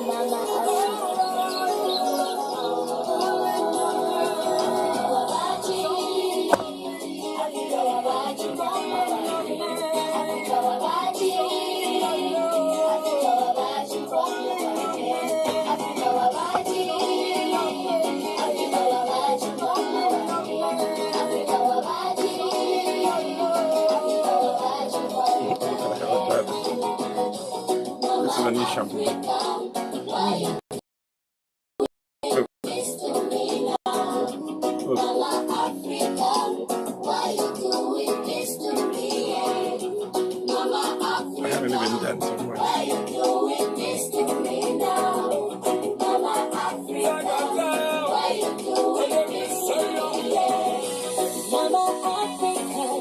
This is a new shampoo. I haven't even done so much.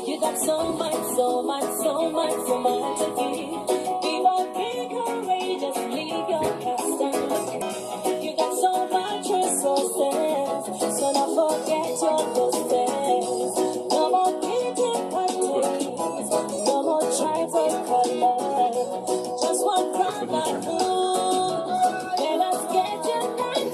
You got so much to give. Be more big, courageous, leave your past and you got so much resources, so don't forget your business. No more getting parties, no more trying for color. Just one problem, let us get united.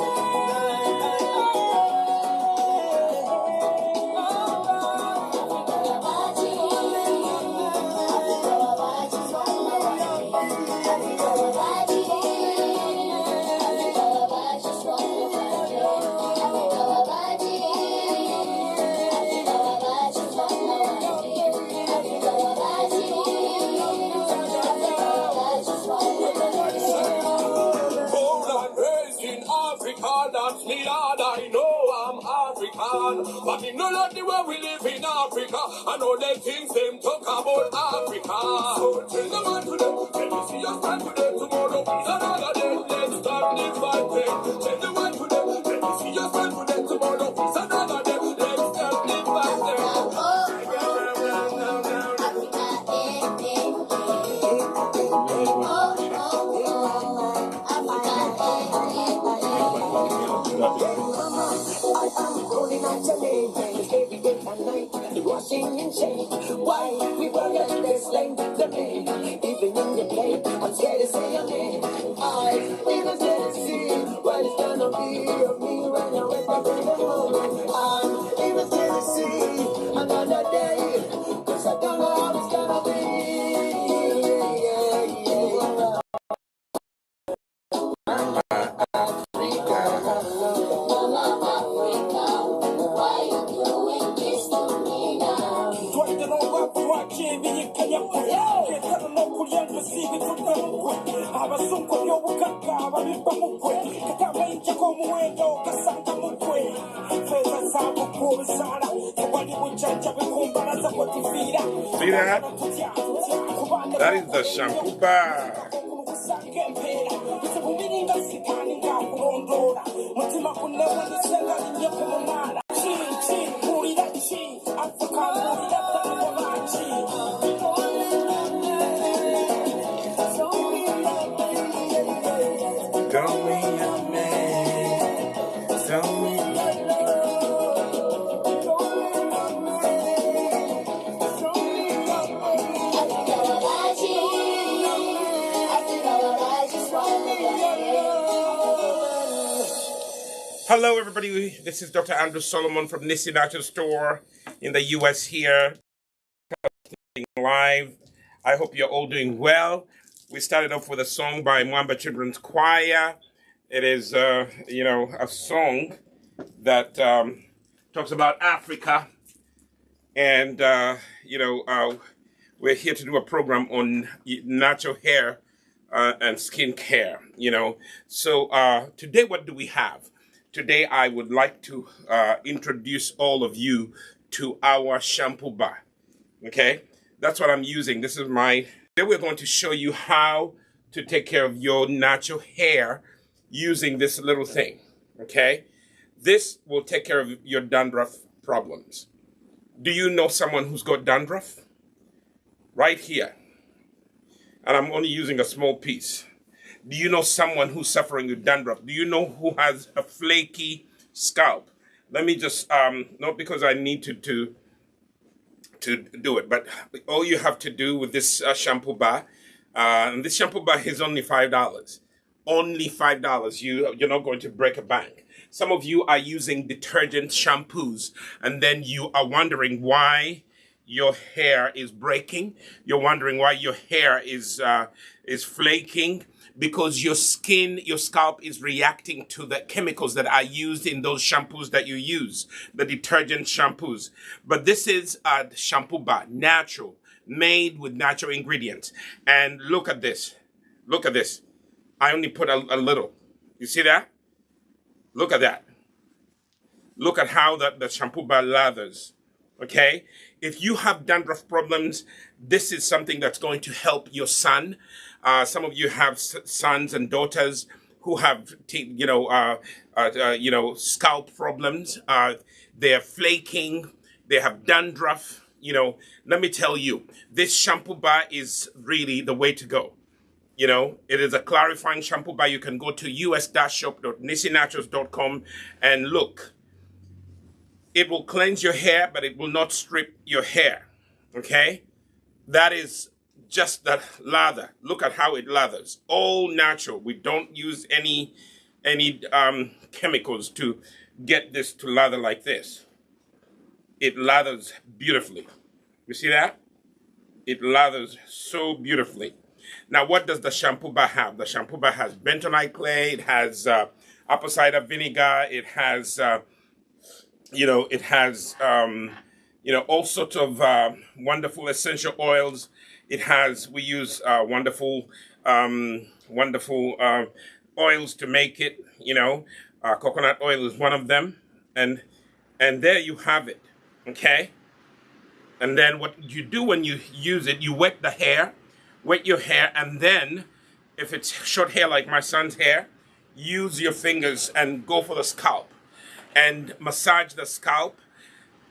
I know I'm African, but in no lot the way we live in Africa. I know the things them talk about Africa. So tell the man today, let me see your stand today, tomorrow is another day. Let's start this fighting. Tell the man today, let me see your stand today, tomorrow is another day. Let's start this fighting. Every day and night, washing and shame. Why we work at this lane, the rain, even in your play, I'm scared to say your name. I even scared to see what it's gonna be of me when I wake up in the morning. I'm even scared to see another day, cause I don't know how it's gonna be. See that? That is the shampoo bar. Hello, everybody. This is Dr. Andrew Solomon from Nissi Natural Store in the U.S. here, live. I hope you're all doing well. We started off with a song by Mwamba Children's Choir. It is, a song that talks about Africa, and we're here to do a program on natural hair and skin care. So today, what do we have? Today, I would like to introduce all of you to our shampoo bar, okay? That's what I'm using. This is my... Today, we're going to show you how to take care of your natural hair using this little thing, okay? This will take care of your dandruff problems. Do you know someone who's got dandruff? Right here. And I'm only using a small piece. Do you know someone who's suffering with dandruff? Do you know who has a flaky scalp? Let me just, not because I need to do it, but all you have to do with this shampoo bar, and this shampoo bar is only $5. only $5. You're not going to break a bank. Some of you are using detergent shampoos, and then you are wondering why your hair is breaking. You're wondering why your hair is flaking, because your skin, your scalp is reacting to the chemicals that are used in those shampoos that you use, the detergent shampoos. But this is a shampoo bar, natural, made with natural ingredients. And look at this. Look at this. I only put a little. You see that? Look at that. Look at how the shampoo bar lathers. Okay? If you have dandruff problems, this is something that's going to help your son. Some of you have sons and daughters who have, scalp problems. They're flaking. They have dandruff. Let me tell you, this shampoo bar is really the way to go. It is a clarifying shampoo bar. You can go to us-shop.nisinaturals.com and look. It will cleanse your hair, but it will not strip your hair. Okay? That is just the lather. Look at how it lathers. All natural. We don't use any chemicals to get this to lather like this. It lathers beautifully. You see that? It lathers so beautifully. Now, what does the shampoo bar have? The shampoo bar has bentonite clay. It has apple cider vinegar. It has, all sorts of wonderful essential oils. We use wonderful oils to make it. Coconut oil is one of them. And there you have it. Okay? And then what you do when you use it, you wet your hair, and then if it's short hair like my son's hair, use your fingers and go for the scalp and massage the scalp.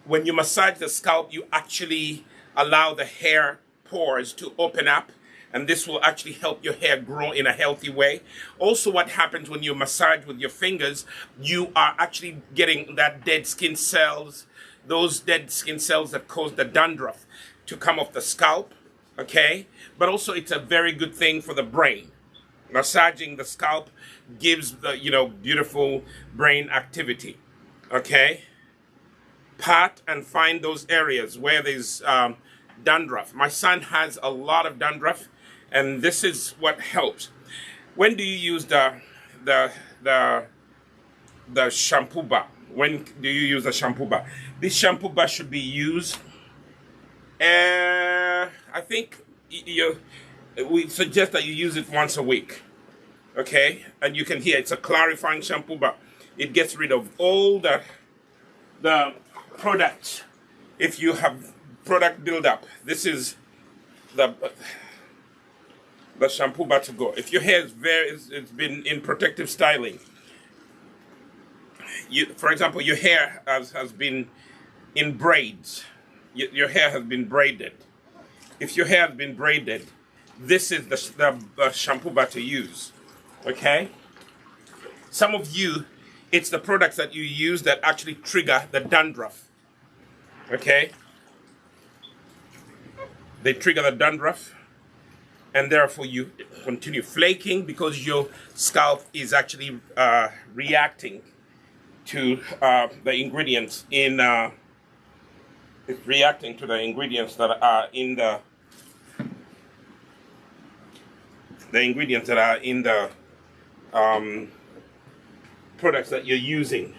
When you massage the scalp, you actually allow the hair pores to open up, and this will actually help your hair grow in a healthy way. Also, what happens when you massage with your fingers, you are actually getting that dead skin cells, those dead skin cells that cause the dandruff, to come off the scalp. Okay, but also it's a very good thing for the brain. Massaging the scalp gives the beautiful brain activity. Okay, pat and find those areas where there's dandruff. My son has a lot of dandruff, and this is what helps. When do you use the shampoo bar? When do you use the shampoo bar? This shampoo bar should be used. I think we suggest that you use it once a week. Okay? And you can hear it's a clarifying shampoo bar. It gets rid of all the products. If you have product buildup, this is the shampoo bar to go. If your hair it's been in protective styling, for example, your hair has been in braids. Your hair has been braided. If your hair has been braided, this is the shampoo bar to use. Okay? Some of you, it's the products that you use that actually trigger the dandruff. Okay? They trigger the dandruff, and therefore you continue flaking because your scalp is actually reacting to the ingredients in it's reacting to the ingredients that are in the products that you're using.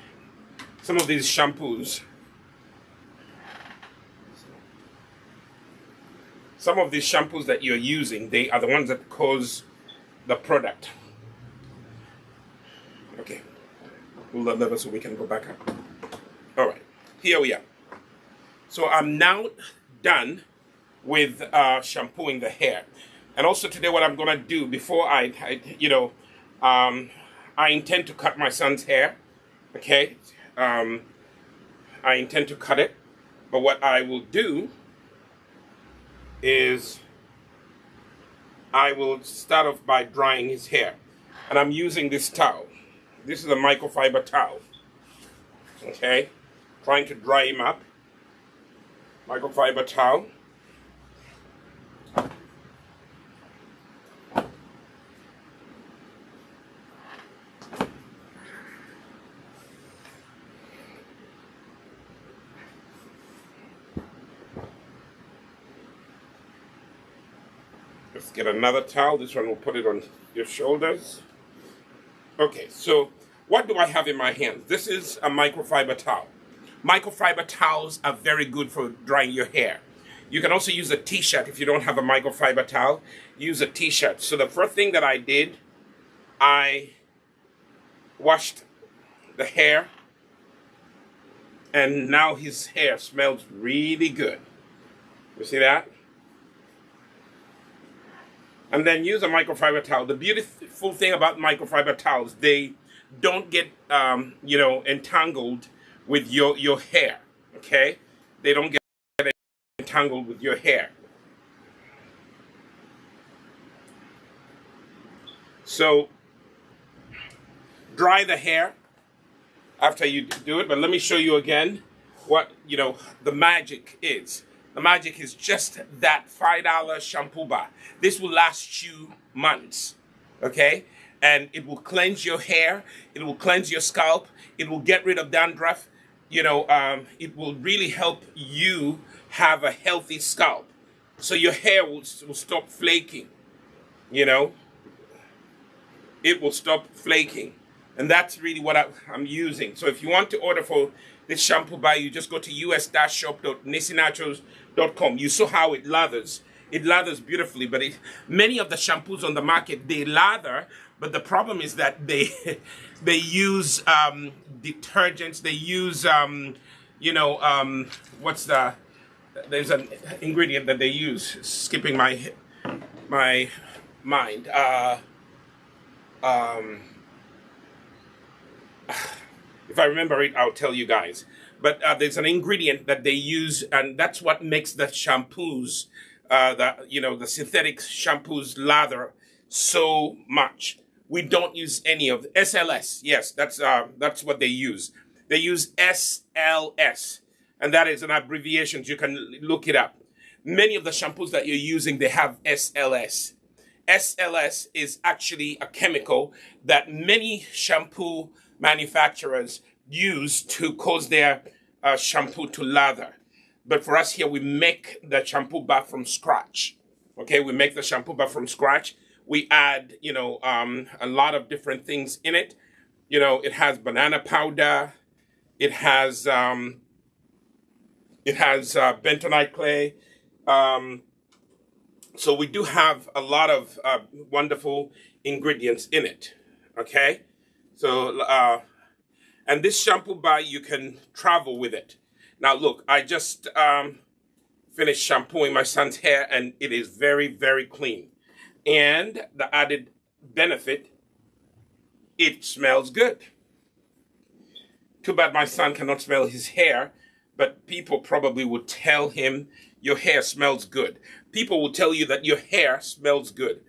Some of these shampoos, that you're using, they are the ones that cause the product. Okay, hold that lever so we can go back up. All right, here we are. So I'm now done with shampooing the hair. And also today what I'm going to do before I intend to cut my son's hair. Okay. I intend to cut it. But what I will do is I will start off by drying his hair. And I'm using this towel. This is a microfiber towel. Okay. Trying to dry him up. Microfiber towel. Let's get another towel. This one, we'll put it on your shoulders. Okay, so what do I have in my hand? This is a microfiber towel. Microfiber towels are very good for drying your hair. You can also use a t-shirt if you don't have a microfiber towel. Use a t-shirt. So the first thing that I did, I washed the hair, and now his hair smells really good. You see that? And then use a microfiber towel. The beautiful thing about microfiber towels, they don't get entangled with your hair. Okay, they don't get entangled with your hair. So dry the hair after you do it, but let me show you again what the magic is. The magic is just that $5 shampoo bar. This will last you months, okay? And it will cleanse your hair. It will cleanse your scalp. It will get rid of dandruff. It will really help you have a healthy scalp. So your hair will stop flaking, It will stop flaking. And that's really what I'm using. So if you want to order for this shampoo bar, you just go to us-shop.nisinaturals.com. You saw how it lathers. It lathers beautifully, but many of the shampoos on the market, they lather, but the problem is that they use detergents. They use there's an ingredient that they use. Skipping my mind. If I remember it, I'll tell you guys. But there's an ingredient that they use, and that's what makes the shampoos, the synthetic shampoos, lather so much. We don't use any of SLS. Yes, that's what they use. They use SLS, and that is an abbreviation. You can look it up. Many of the shampoos that you're using, they have SLS. SLS is actually a chemical that many shampoo manufacturers use to cause their shampoo to lather. But for us here, we make the shampoo bar from scratch. Okay, we make the shampoo bar from scratch. We add, a lot of different things in it. It has banana powder. It has bentonite clay. So we do have a lot of wonderful ingredients in it. Okay, so and this shampoo bar, you can travel with it. Now look, I just finished shampooing my son's hair, and it is very, very clean. And the added benefit, it smells good. Too bad my son cannot smell his hair, but people probably would tell him your hair smells good. People will tell you that your hair smells good,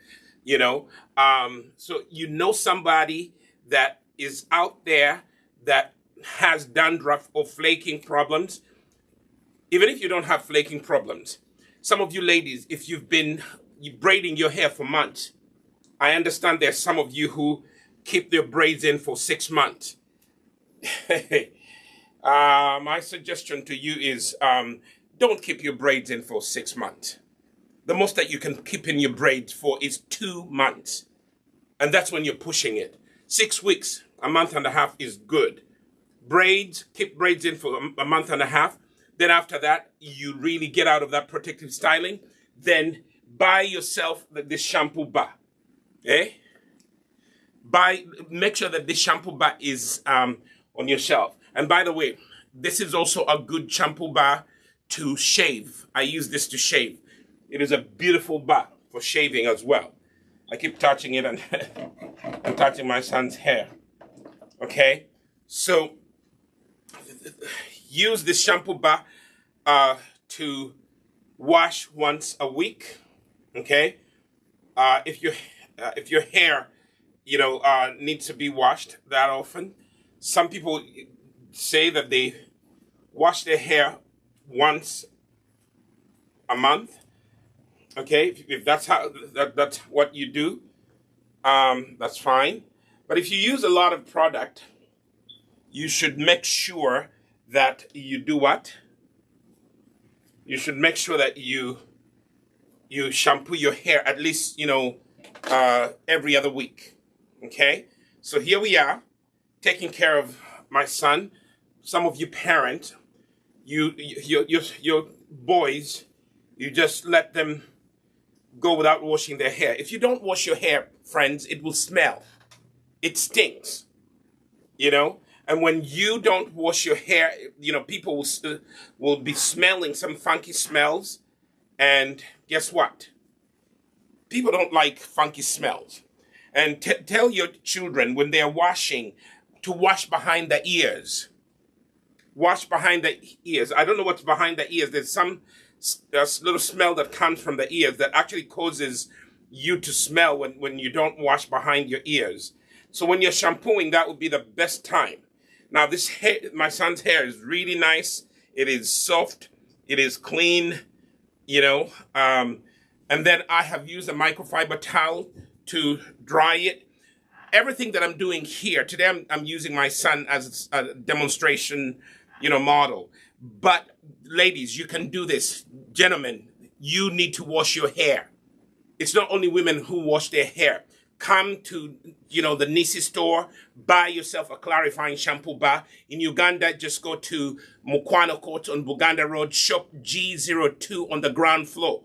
So somebody that is out there that has dandruff or flaking problems. Even if you don't have flaking problems, some of you ladies, if you've been braiding your hair for months, I understand there's some of you who keep their braids in for 6 months. My suggestion to you is don't keep your braids in for 6 months. The most that you can keep in your braids for is 2 months. And that's when you're pushing it. 6 weeks, a month and a half is good. Keep braids in for a month and a half. Then after that, you really get out of that protective styling. Then buy yourself this shampoo bar. Okay? Make sure that this shampoo bar is on your shelf. And by the way, this is also a good shampoo bar to shave. I use this to shave. It is a beautiful bar for shaving as well. I keep touching it and I'm touching my son's hair. Okay? So use this shampoo bar to wash once a week. Okay? If your hair, needs to be washed that often, some people say that they wash their hair once a month. Okay, if that's that's what you do, that's fine. But if you use a lot of product, you should make sure that you do what? You should make sure that you you shampoo your hair at least, every other week. Okay? So here we are, taking care of my son. Some of you parents, your boys, you just let them go without washing their hair. If you don't wash your hair, friends, it will smell. It stinks, And when you don't wash your hair, people will be smelling some funky smells. And guess what? People don't like funky smells. And tell your children when they're washing to wash behind the ears. Wash behind the ears. I don't know what's behind the ears. There's some little smell that comes from the ears that actually causes you to smell when you don't wash behind your ears. So when you're shampooing, that would be the best time. Now this hair, my son's hair is really nice. It is soft. It is clean, and then I have used a microfiber towel to dry it. Everything that I'm doing here, today I'm using my son as a demonstration, model. But ladies, you can do this. Gentlemen, you need to wash your hair. It's not only women who wash their hair. Come to, the Nisi store, buy yourself a clarifying shampoo bar. In Uganda, just go to Mukwano Court on Buganda Road, shop G02 on the ground floor.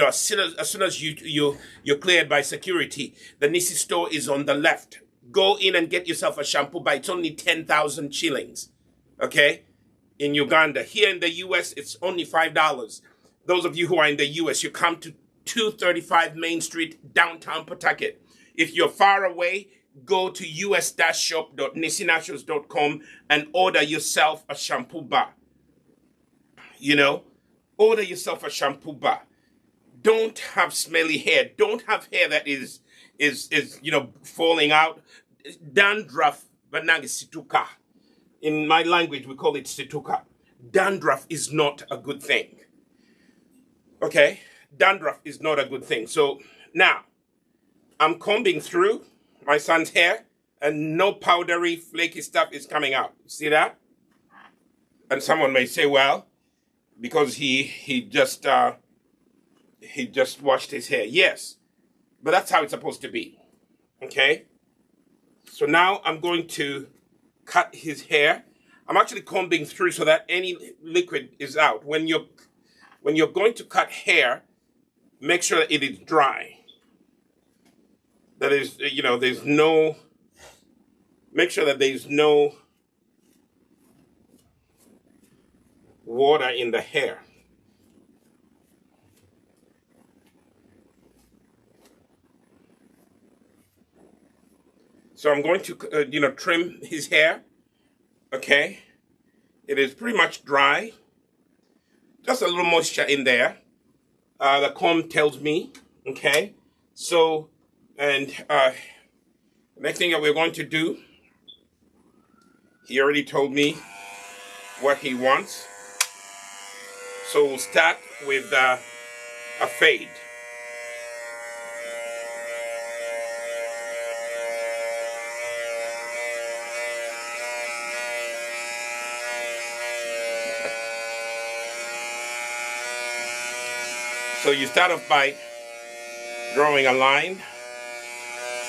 As soon as you're cleared by security, the Nisi store is on the left. Go in and get yourself a shampoo bar. It's only 10,000 shillings, okay? In Uganda. Here in the U.S., it's only $5. Those of you who are in the U.S., you come to 235 Main Street, downtown Pawtucket. If you're far away, go to us-shop.nisinaturals.com and order yourself a shampoo bar. Order yourself a shampoo bar. Don't have smelly hair. Don't have hair that is falling out. Dandruff, banangi situka. In my language, we call it situka. Dandruff is not a good thing. Okay? Dandruff is not a good thing. So now, I'm combing through my son's hair and no powdery, flaky stuff is coming out. See that? And someone may say, well, because he just washed his hair. Yes, but that's how it's supposed to be. Okay? So now I'm going to cut his hair. I'm actually combing through so that any liquid is out. When you're going to cut hair, make sure that it is dry. That is, make sure that there's no water in the hair. So I'm going to, trim his hair. Okay. It is pretty much dry. Just a little moisture in there. The comb tells me. Okay. So, and the next thing that we're going to do, he already told me what he wants. So we'll start with a fade. So you start off by drawing a line.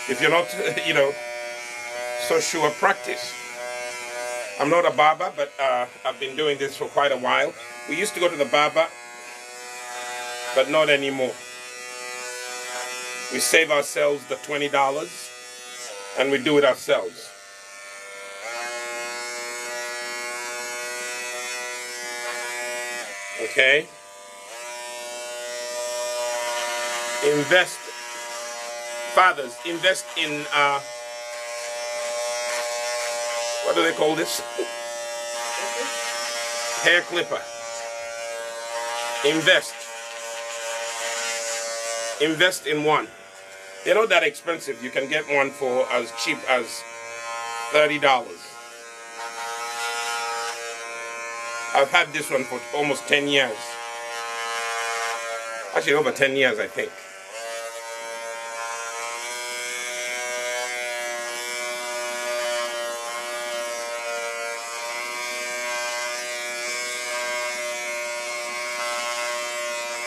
If you're not, so sure, practice. I'm not a barber, but I've been doing this for quite a while. We used to go to the barber, but not anymore. We save ourselves the $20 and we do it ourselves. Okay? Invest, fathers, invest in, what do they call this? Hair clipper. Invest in one. They're not that expensive. You can get one for as cheap as $30. I've had this one for almost 10 years. Actually, over 10 years, I think.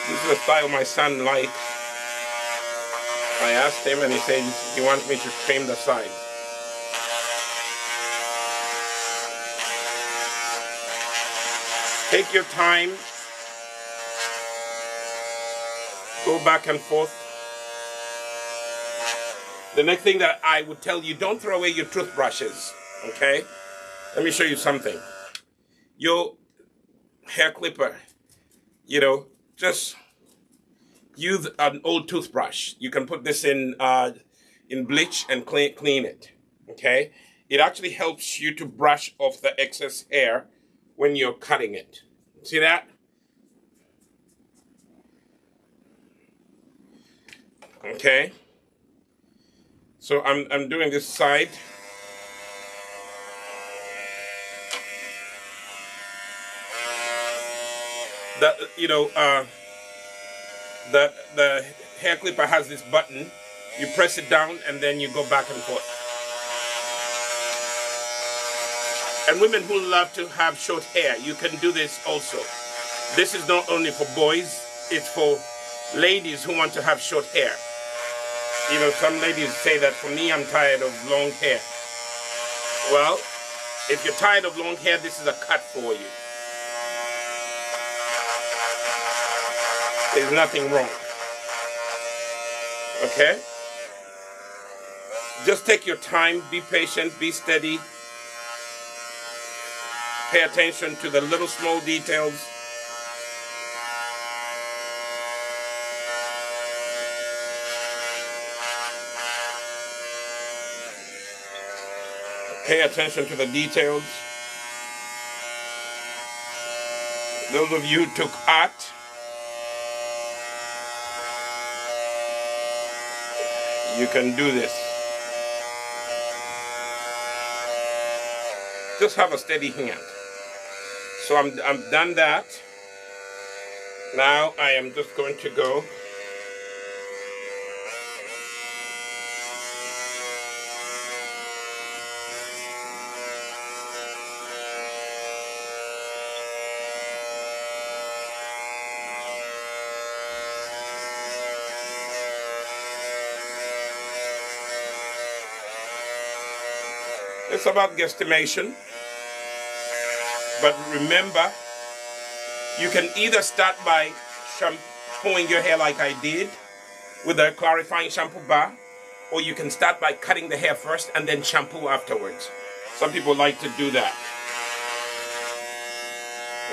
This is the style my son likes. I asked him and he said he wants me to trim the sides. Take your time. Go back and forth. The next thing that I would tell you, don't throw away your toothbrushes, okay? Let me show you something. Your hair clipper, you know, just use an old toothbrush. You can put this in bleach and clean it, okay? It actually helps you to brush off the excess hair when you're cutting it. See that? Okay. So I'm doing this side. That the hair clipper has this button. You press it down and then you go back and forth. And women who love to have short hair, you can do this also. This is not only for boys, it's for ladies who want to have short hair. You know, some ladies say that, for me, I'm tired of long hair. Well, if you're tired of long hair, this is a cut for you. There's nothing wrong. Okay? Just take your time, be patient, be steady. Pay attention to the little small details. Pay attention to the details. Those of you who took art, you can do this. Just have a steady hand. So I'm done that. Now I am just going to go it's about guesstimation. But remember, you can either start by shampooing your hair like I did with a clarifying shampoo bar, or you can start by cutting the hair first and then shampoo afterwards. Some people like to do that.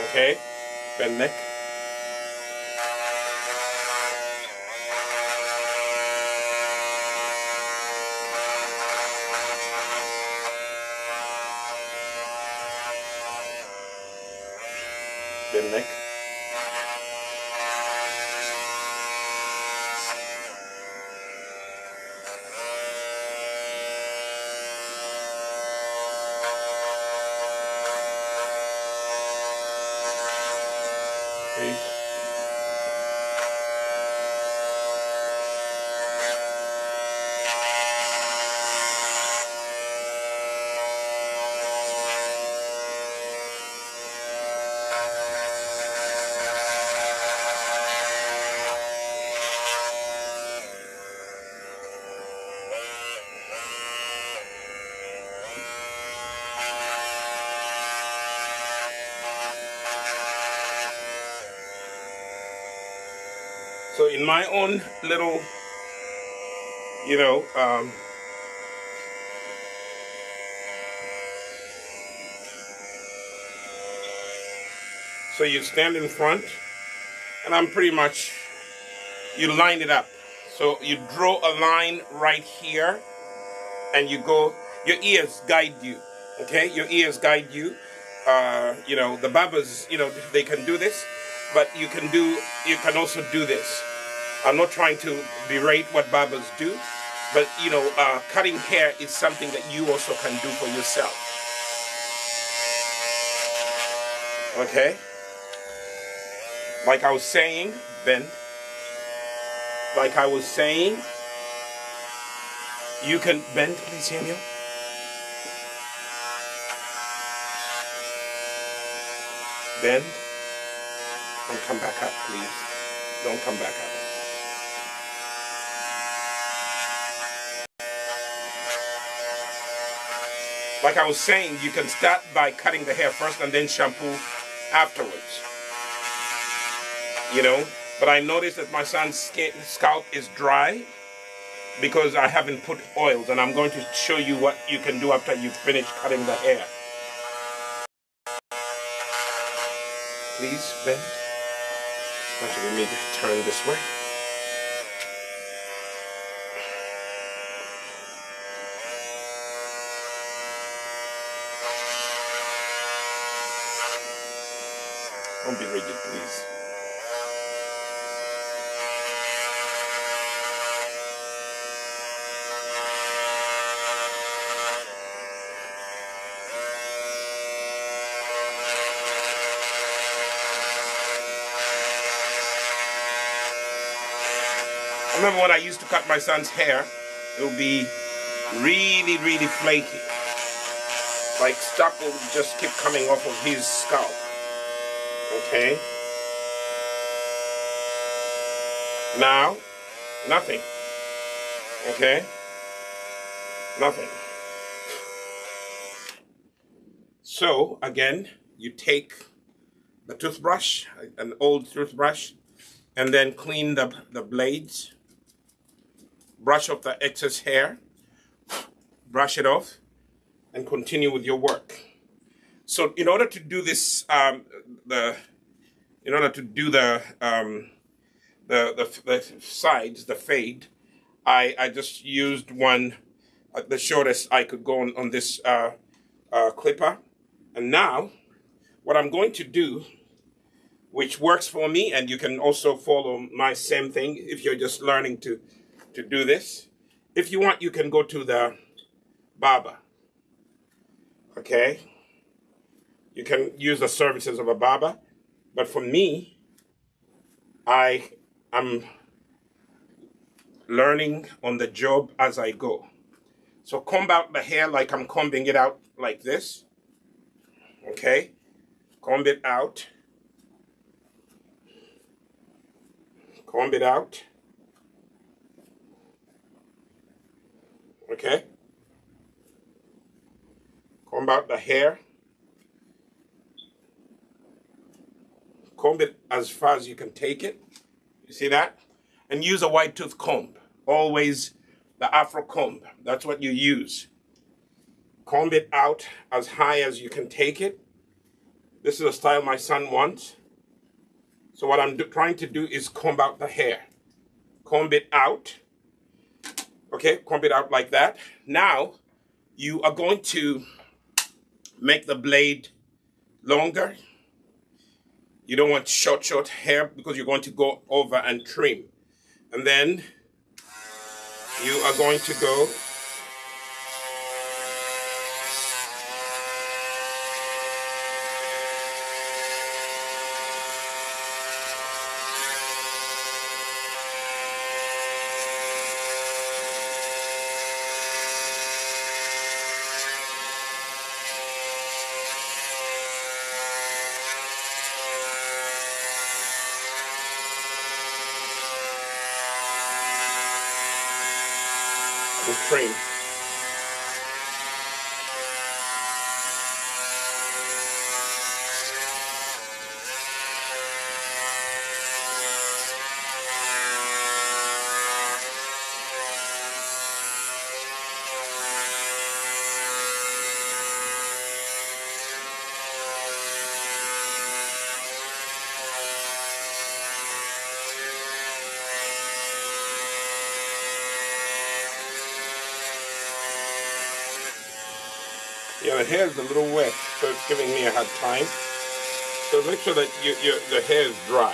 Okay, bend neck. Bend neck. Okay. So in my own little, so you stand in front, and I'm pretty much, you line it up. So you draw a line right here, and you go, your ears guide you, okay? Your ears guide you. The barbers, they can do this, but you can also do this. I'm not trying to berate what barbers do, but cutting hair is something that you also can do for yourself. Okay? Like I was saying, Ben, like I was saying, you can bend, please, Samuel. Bend and come back up, please. Don't come back out. Like I was saying, you can start by cutting the hair first and then shampoo afterwards. You know, but I noticed that my son's scalp is dry because I haven't put oils, and I'm going to show you what you can do after you finish cutting the hair. Please, Ben. Actually, let me turn this way. Don't be rigid, please. I remember when I used to cut my son's hair, it would be really, really flaky. Like stuff will just keep coming off of his scalp. Okay? Now, nothing. Okay? Nothing. So, again, you take the toothbrush, an old toothbrush, and then clean the blades. Brush off the excess hair. Brush it off. And continue with your work. So, in order to do this, the sides, the fade, I just used one, the shortest I could go on this clipper. And now, what I'm going to do, which works for me, and you can also follow my same thing if you're just learning to do this. If you want, you can go to the barber. Okay? You can use the services of a barber. But for me, I'm learning on the job as I go. So comb out the hair like I'm combing it out like this. Okay? Comb it out. Comb it out. Okay? Comb out the hair. Comb it as far as you can take it. You see that? And use a wide tooth comb. Always the Afro comb. That's what you use. Comb it out as high as you can take it. This is a style my son wants. So what I'm trying to do is comb out the hair. Comb it out. Okay, comb it out like that. Now, you are going to make the blade longer. You don't want short hair because you're going to go over and trim. And then you are going to go and trim. Yeah, the hair is a little wet, so it's giving me a hard time. So make sure that the hair is dry.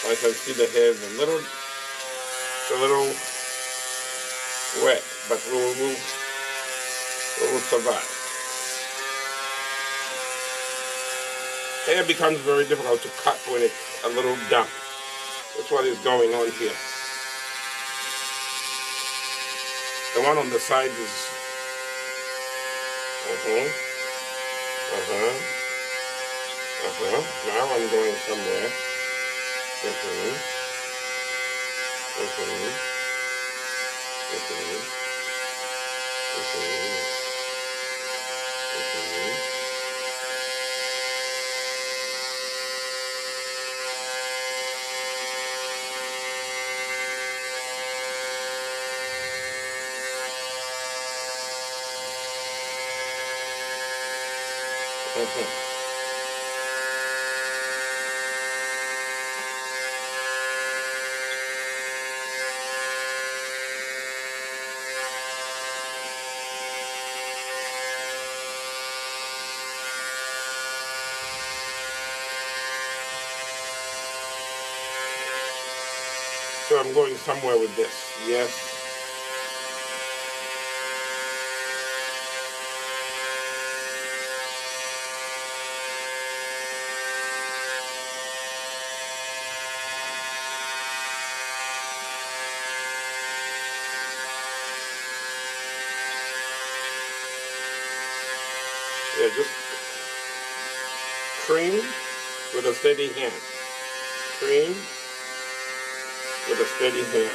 I can see the hair is a little wet, but we'll survive. Hair becomes very difficult to cut when it's a little damp. That's what is going on here. The one on the side is Now I'm going somewhere. Mm-hmm. Mm-hmm. Mm-hmm. Mm-hmm. Mm-hmm. So I'm going somewhere with this. Yes. Yeah, just cream with a steady hand. Cream with a steady hand.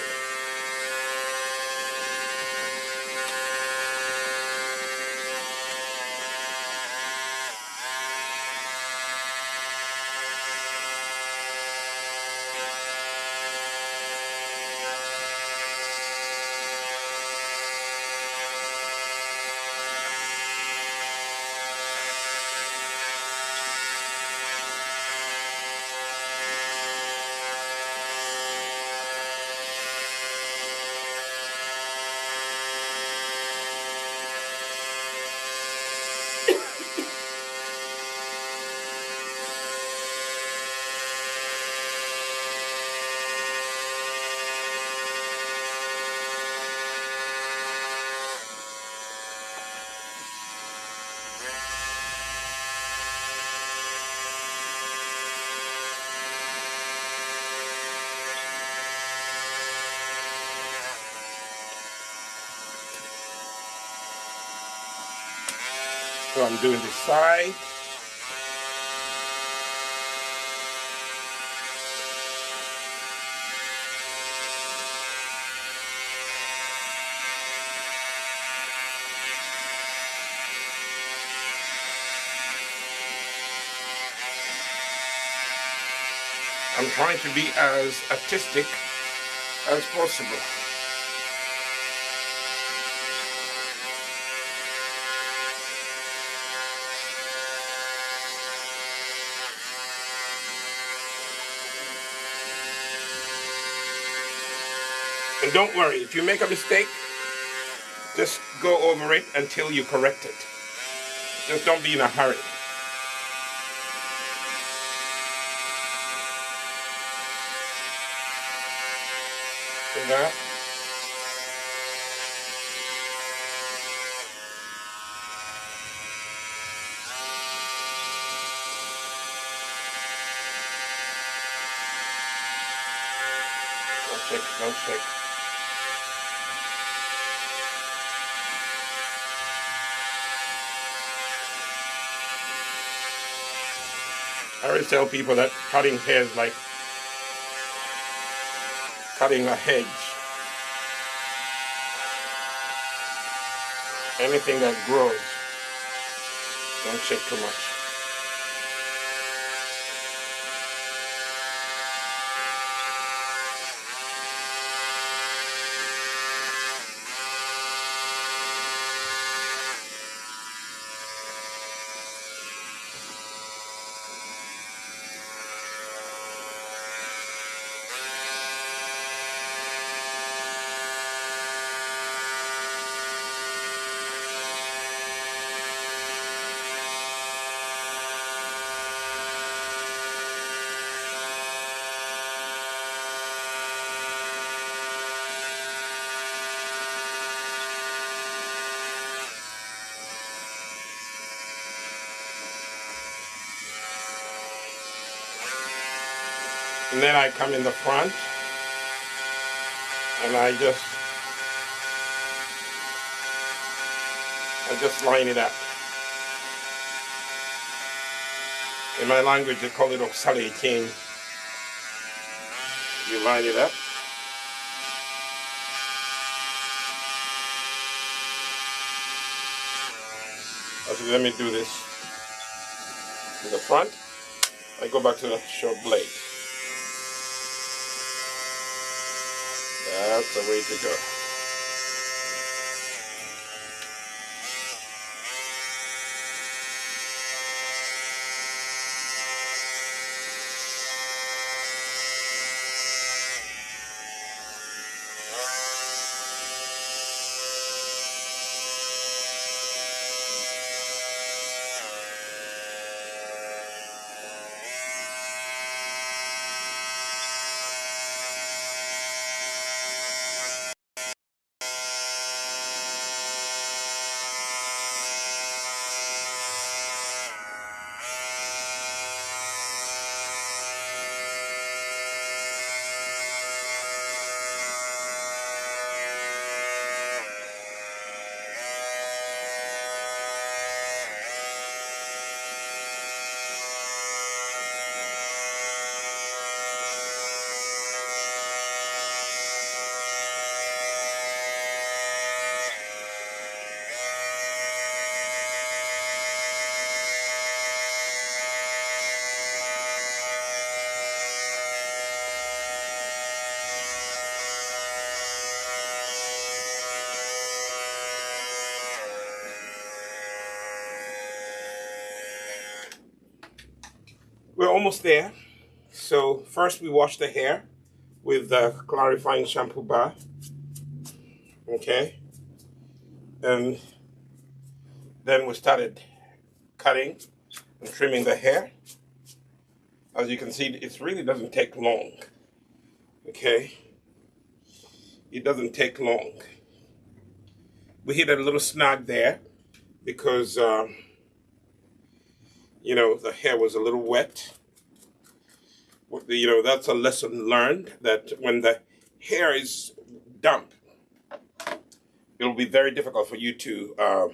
So I'm doing the side. I'm trying to be as artistic as possible. And don't worry, if you make a mistake, just go over it until you correct it. Just don't be in a hurry. See that? Don't shake, don't shake. I always tell people that cutting hair is like cutting a hedge. Anything that grows, don't shake too much. And then I come in the front and I just line it up. In my language, they call it oksale king. You line it up. Okay, let me do this in the front. I go back to the short blade. That's the way to go. We're almost there. So first we wash the hair with the clarifying shampoo bar. Okay. And then we started cutting and trimming the hair. As you can see, it really doesn't take long. Okay. It doesn't take long. We hit a little snag there because, you know, the hair was a little wet. You know, that's a lesson learned, that when the hair is damp, it'll be very difficult for you to let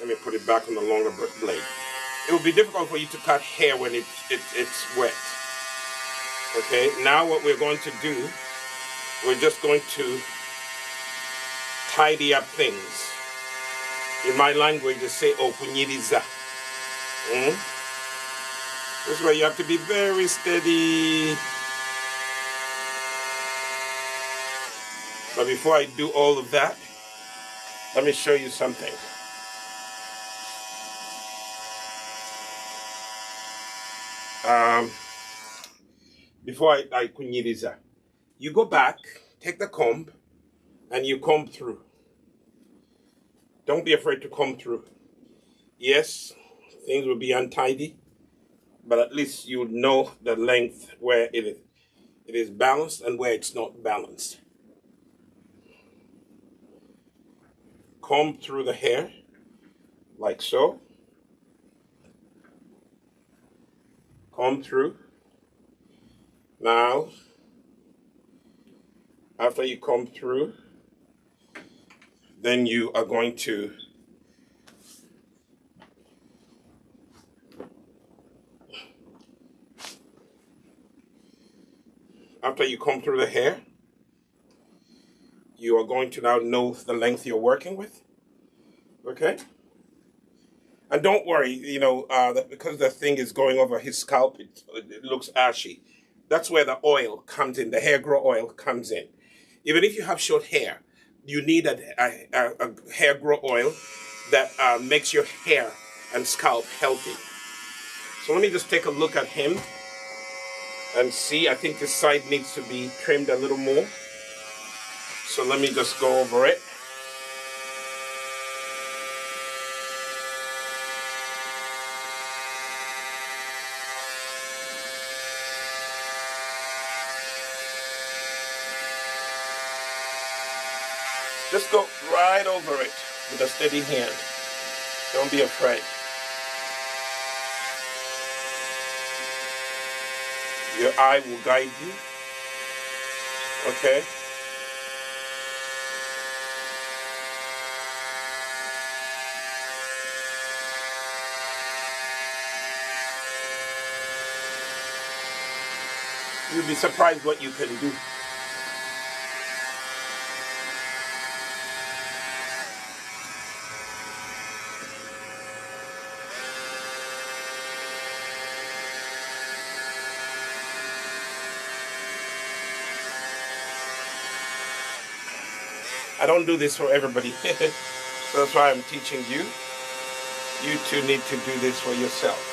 me put it back on the longer blade. It will be difficult for you to cut hair when it's wet. Okay, now what we're going to do, we're just going to tidy up things. In my language, they say okunyiriza. This is where you have to be very steady. But before I do all of that, let me show you something. Before I kunyiriza, you go back, take the comb, and you comb through. Don't be afraid to comb through. Yes, things will be untidy, but at least you know the length where it is balanced and where it's not balanced. Comb through the hair, like so. Comb through. Now, after you comb through, then you are going to after you comb through the hair, you are going to now know the length you're working with. Okay? And don't worry, you know, that because the thing is going over his scalp, it looks ashy. That's where the oil comes in, the hair grow oil comes in. Even if you have short hair, you need a hair grow oil that makes your hair and scalp healthy. So let me just take a look at him and see. I think this side needs to be trimmed a little more. So let me just go over it. Just go right over it with a steady hand. Don't be afraid. Your eye will guide you. Okay? You'll be surprised what you can do. I don't do this for everybody. So that's why I'm teaching you. You too need to do this for yourself.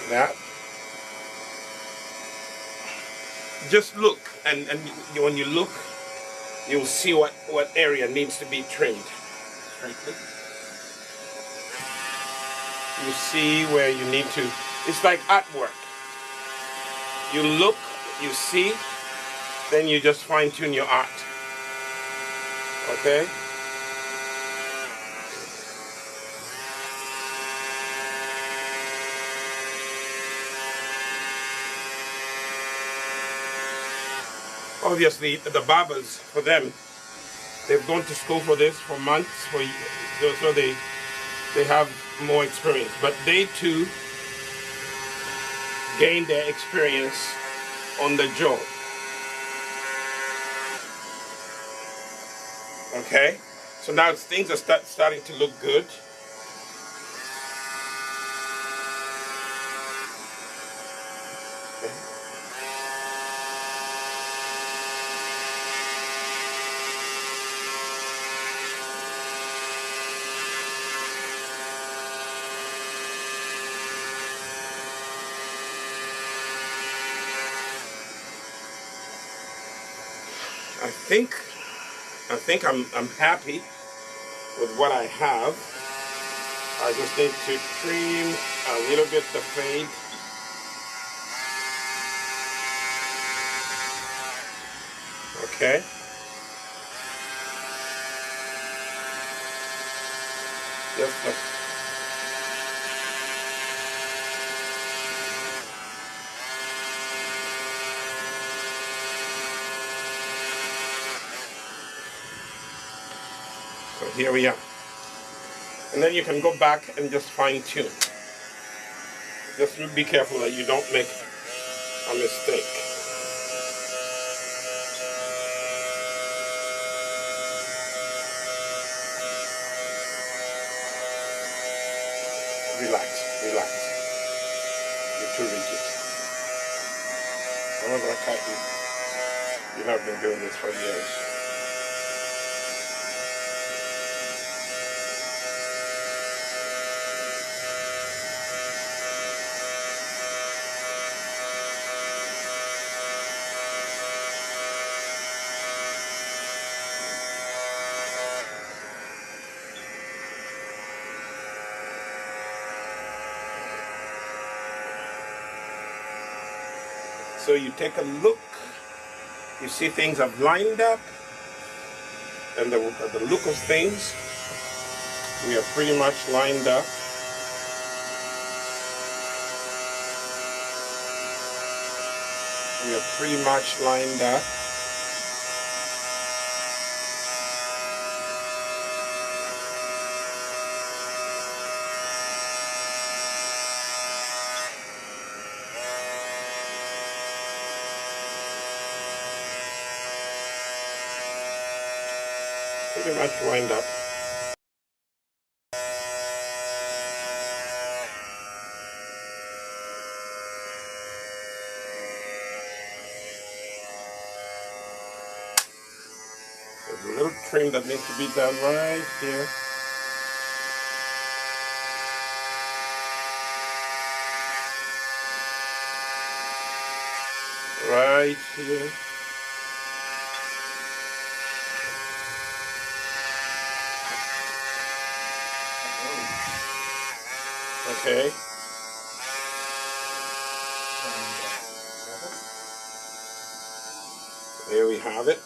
That. Just look, and when you look, you'll see what area needs to be trimmed. You see where you need to. It's like artwork. You look, you see, then you just fine tune your art. Okay? Obviously, the barbers, for them, they've gone to school for this for months, so they have more experience. But they too gain their experience on the job. Okay? So now things are starting to look good. I think I'm happy with what I have. I just need to trim a little bit the fade. Okay. Just a So here we are. And then you can go back and just fine tune. Just be careful that you don't make a mistake. Relax, relax. You're too rigid. However, I can't you. You've not been doing this for years. So you take a look, you see things have lined up, and the look of things, we are pretty much lined up. We are pretty much lined up. Pretty much lined up. There's a little trim that needs to be done right here. Right here. Okay. There we have it.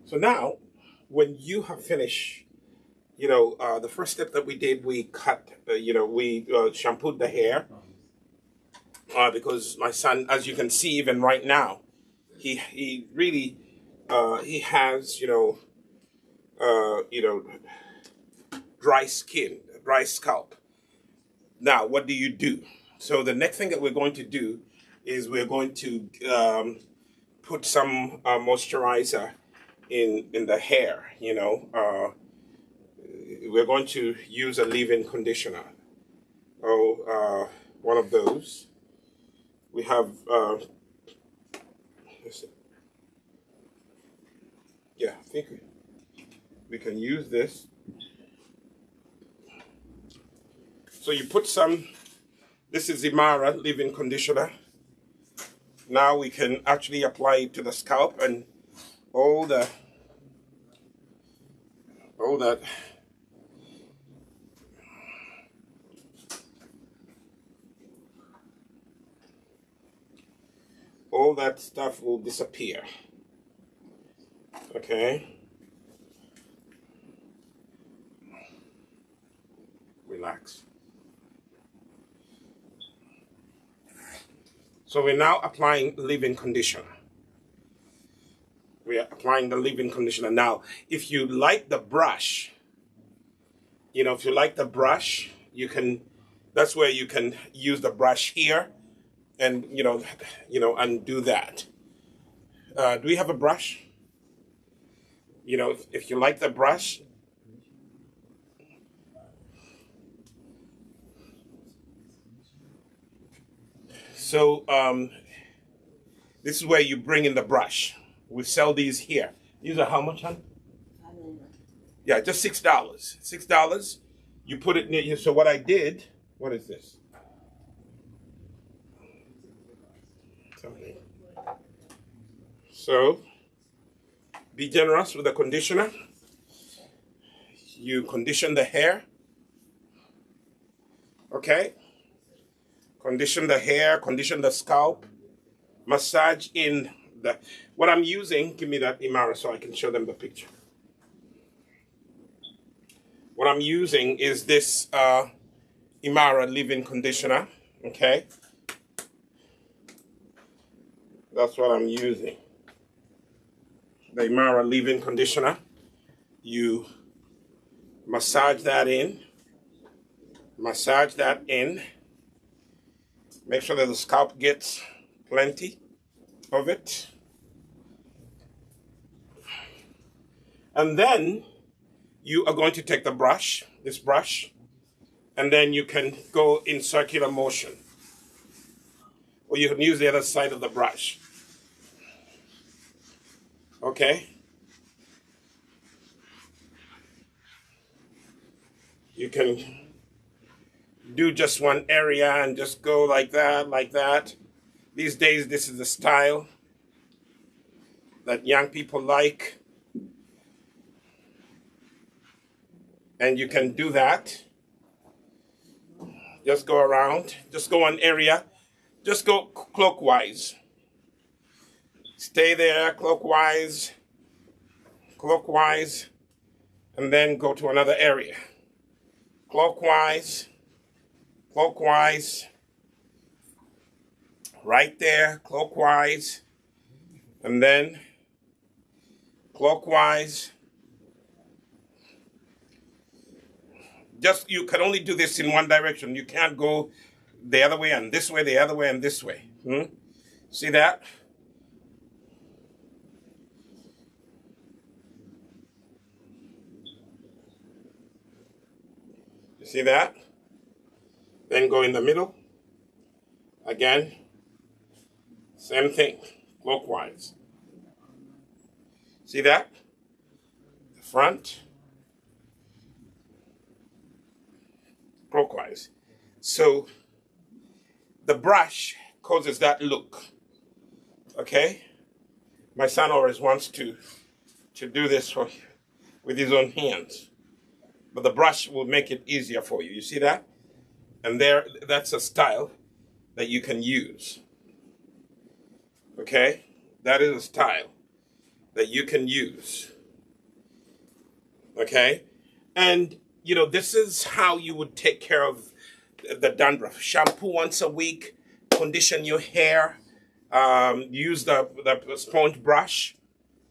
So now, when you have finished, the first step that we did, we cut, we shampooed the hair. Because my son, as you can see, even right now, he really, he has, dry skin, dry scalp. Now, what do you do? So the next thing that we're going to do is we're going to put some moisturizer in the hair. We're going to use a leave-in conditioner. One of those. We have. Yeah, I think we can use this. So you put some, this is Imara leave-in conditioner. Now we can actually apply it to the scalp and all that stuff will disappear. Okay. Relax. So we're now applying leave-in conditioner. We are applying the leave-in conditioner. Now, if you like the brush, if you like the brush, you can, that's where you can use the brush here and, and do that. Do we have a brush? If you like the brush, so this is where you bring in the brush. We sell these here. These are how much, hon? Yeah, just $6. $6. You put it near you. So what I did, what is this? So be generous with the conditioner. You condition the hair. Okay? Condition the hair, condition the scalp. Massage in the, what I'm using, give me that Imara so I can show them the picture. What I'm using is this Imara leave-in conditioner, okay? That's what I'm using. The Imara leave-in conditioner. You massage that in. Massage that in. Make sure that the scalp gets plenty of it. And then you are going to take the brush, this brush, and then you can go in circular motion. Or you can use the other side of the brush. Okay? You can do just one area and just go like that, like that. These days, this is the style that young people like. And you can do that. Just go around. Just go one area. Just go clockwise. Stay there, clockwise, clockwise, and then go to another area. Clockwise, clockwise, right there, clockwise, and then clockwise. Just, you can only do this in one direction. You can't go the other way and this way, the other way and this way. See that? You see that? Then go in the middle. Again, same thing, clockwise. See that? The front. Clockwise. So the brush causes that look. Okay? My son always wants to do this for with his own hands. But the brush will make it easier for you. You see that? And that's a style that you can use. Okay? That is a style that you can use. Okay? And, this is how you would take care of the dandruff. Shampoo once a week, condition your hair, use the sponge brush.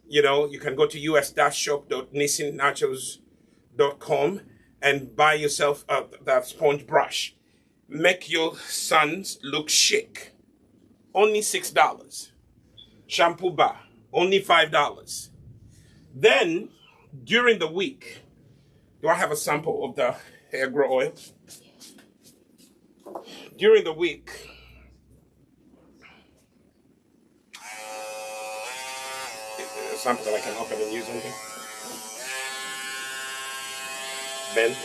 You can go to us-shop.nissinachos.com and buy yourself that sponge brush. Make your sons look chic. Only $6. Shampoo bar, only $5. Then, during the week, do I have a sample of the hair grow oil? During the week, is there something that I can open and use in here? Ben?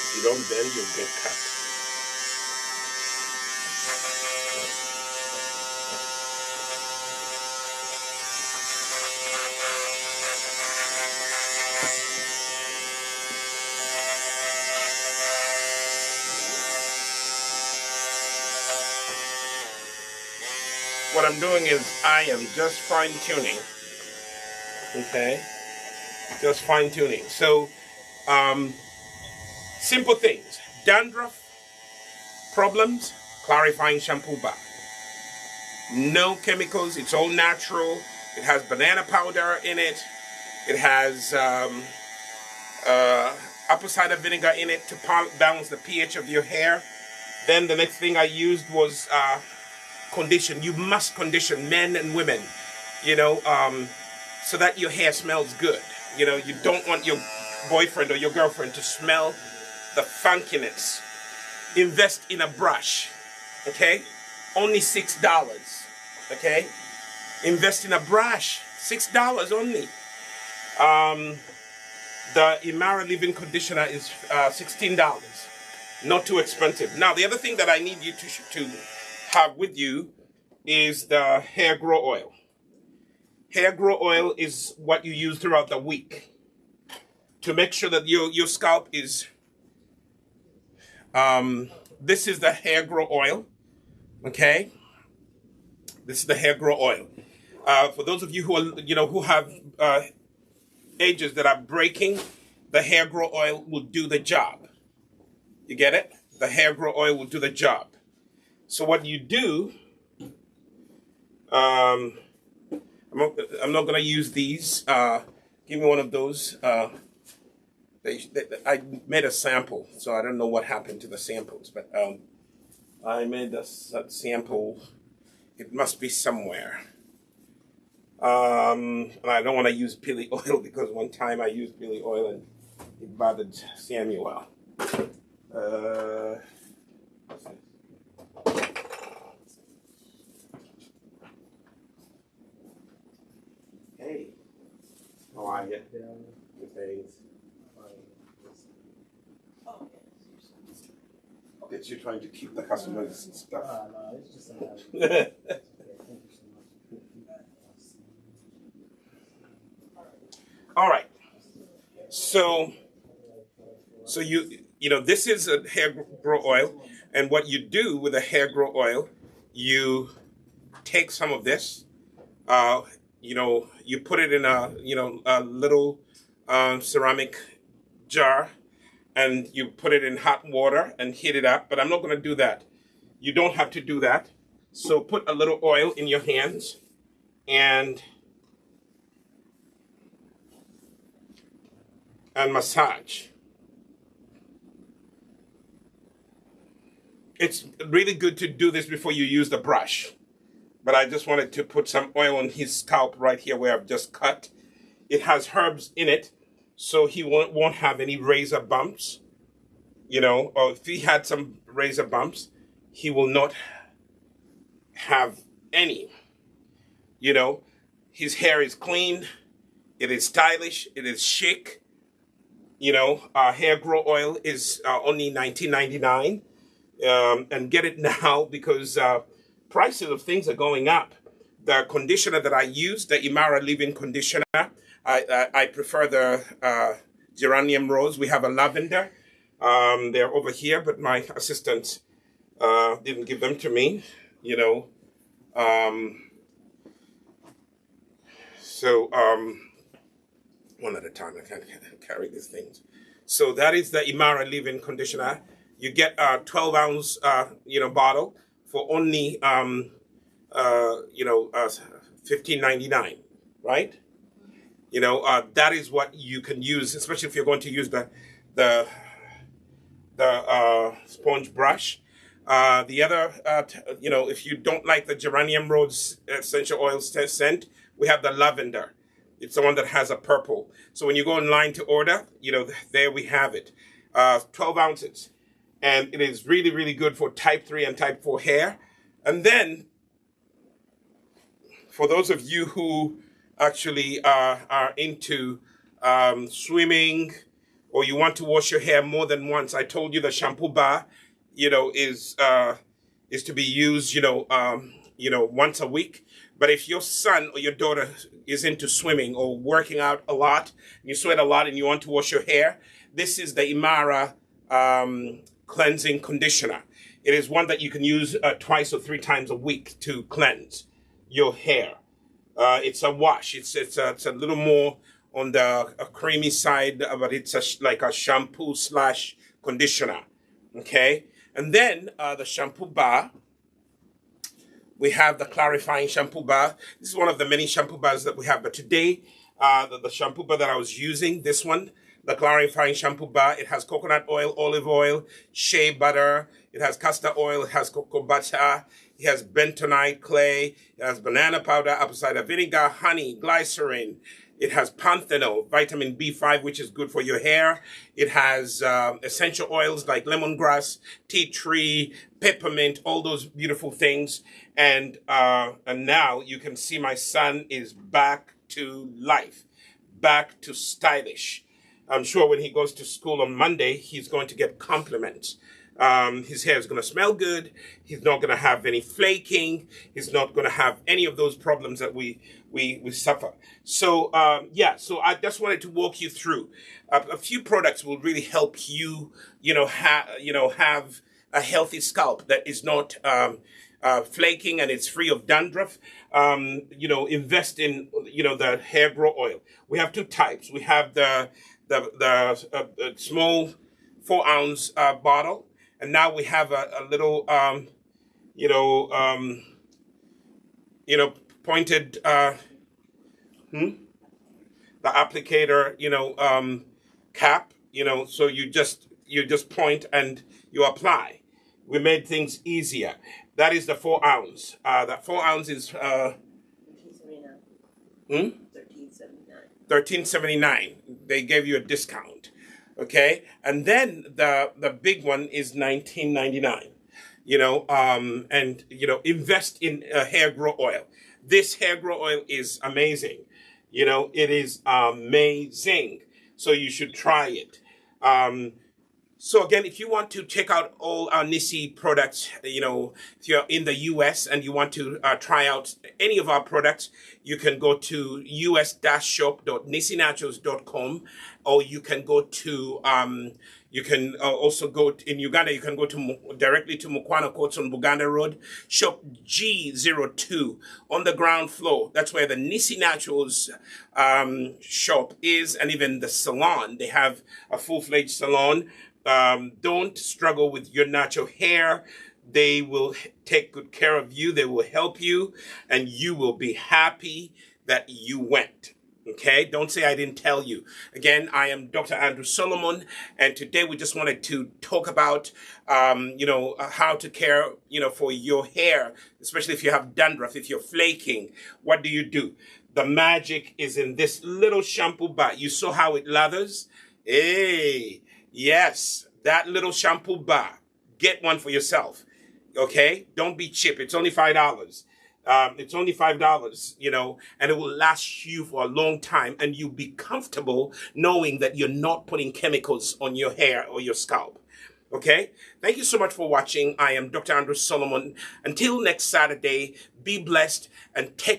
If you don't bend, you'll get cut. What I'm doing is I am just fine-tuning. Okay? Just fine-tuning. So, simple things. Dandruff problems, clarifying shampoo bar. No chemicals, it's all natural. It has banana powder in it. It has apple cider vinegar in it to balance the pH of your hair. Then the next thing I used was condition. You must condition, men and women, so that your hair smells good. You don't want your boyfriend or your girlfriend to smell the funkiness. Invest in a brush, okay? Only $6, okay? Invest in a brush, $6 only. The Imara Leave-In Conditioner is $16, not too expensive. Now, the other thing that I need you to have with you is the hair grow oil. Hair grow oil is what you use throughout the week to make sure that your scalp is, this is the hair grow oil, okay? This is the hair grow oil. For those of you who are, who have edges that are breaking, the hair grow oil will do the job. You get it? The hair grow oil will do the job. So what you do, I'm not going to use these. Give me one of those. I made a sample, so I don't know what happened to the samples, but I made a sample. It must be somewhere. And I don't want to use pili oil because one time I used pili oil and it bothered Samuel. Hey, how are you? Good things. Okay, so you're trying to keep the customers and stuff. No, it's just thank you so much. All right. So this is a hair grow oil, and what you do with a hair grow oil, you take some of this, you put it in a little ceramic jar, and you put it in hot water and heat it up. But I'm not going to do that. You don't have to do that. So put a little oil in your hands and massage. It's really good to do this before you use the brush. But I just wanted to put some oil on his scalp right here where I've just cut. It has herbs in it, so he won't have any razor bumps. Or if he had some razor bumps, he will not have any. His hair is clean. It is stylish. It is chic. Hair grow oil is only $19.99. And get it now because prices of things are going up. The conditioner that I use, the Imara leave-in conditioner, I prefer the geranium rose. We have a lavender. They're over here, but my assistant didn't give them to me, one at a time. I can't carry these things. So that is the Imara leave-in conditioner. You get a 12-ounce, bottle for only, $15.99, right? That is what you can use, especially if you're going to use the sponge brush. The other, if you don't like the geranium rose essential oil scent, we have the lavender. It's the one that has a purple. So when you go online to order, there we have it. 12 ounces. And it is really, really good for type 3 and type 4 hair. And then, for those of you who actually are into swimming, or you want to wash your hair more than once, I told you the shampoo bar, is to be used, once a week. But if your son or your daughter is into swimming or working out a lot, you sweat a lot and you want to wash your hair, this is the Imara cleansing conditioner. It is one that you can use twice or 3 times a week to cleanse your hair. It's a wash. It's a little more on the creamy side, but it's like a shampoo / conditioner. Okay, and then the shampoo bar. We have the clarifying shampoo bar. This is one of the many shampoo bars that we have. But today, the shampoo bar that I was using, this one, the clarifying shampoo bar, it has coconut oil, olive oil, shea butter. It has castor oil. It has cocoa butter. It has bentonite clay. It has banana powder, apple cider vinegar, honey, glycerin. It has panthenol, vitamin B5, which is good for your hair. It has essential oils like lemongrass, tea tree, peppermint, all those beautiful things. And now you can see my son is back to life, back to stylish. I'm sure when he goes to school on Monday, he's going to get compliments. His hair is going to smell good. He's not going to have any flaking. He's not going to have any of those problems that we suffer. So, so I just wanted to walk you through a few products will really help you, have a healthy scalp that is not flaking and it's free of dandruff. Invest in, the hair grow oil. We have 2 types. We have the small 4-ounce bottle. And now we have a little, pointed, the applicator, cap, so you just point and you apply. We made things easier. That is the 4-ounce. That 4 ounce is $13.79. $13.79. They gave you a discount. Okay, and then the big one is $19.99. Invest in hair grow oil. This hair grow oil is amazing. It is amazing. So you should try it. So again, if you want to check out all our Nissi products, if you're in the US and you want to try out any of our products, you can go to us-shop.nissinaturals.com, or you can go to, also go in Uganda, you can go to directly to Mukwana Courts on Buganda Road, shop G02 on the ground floor. That's where the Nissi Naturals shop is, and even the salon. They have a full-fledged salon. Don't struggle with your natural hair. They will take good care of you. They will help you, and you will be happy that you went. Okay? Don't say I didn't tell you. Again, I am Dr. Andrew Solomon, and today we just wanted to talk about, how to care, for your hair, especially if you have dandruff, if you're flaking. What do you do? The magic is in this little shampoo bar. You saw how it lathers? Hey. Yes, that little shampoo bar. Get one for yourself. Okay? Don't be cheap. It's only $5. It's only $5, you know, and it will last you for a long time, and you'll be comfortable knowing that you're not putting chemicals on your hair or your scalp. Okay? Thank you so much for watching. I am Dr. Andrew Solomon. Until next Saturday, be blessed and take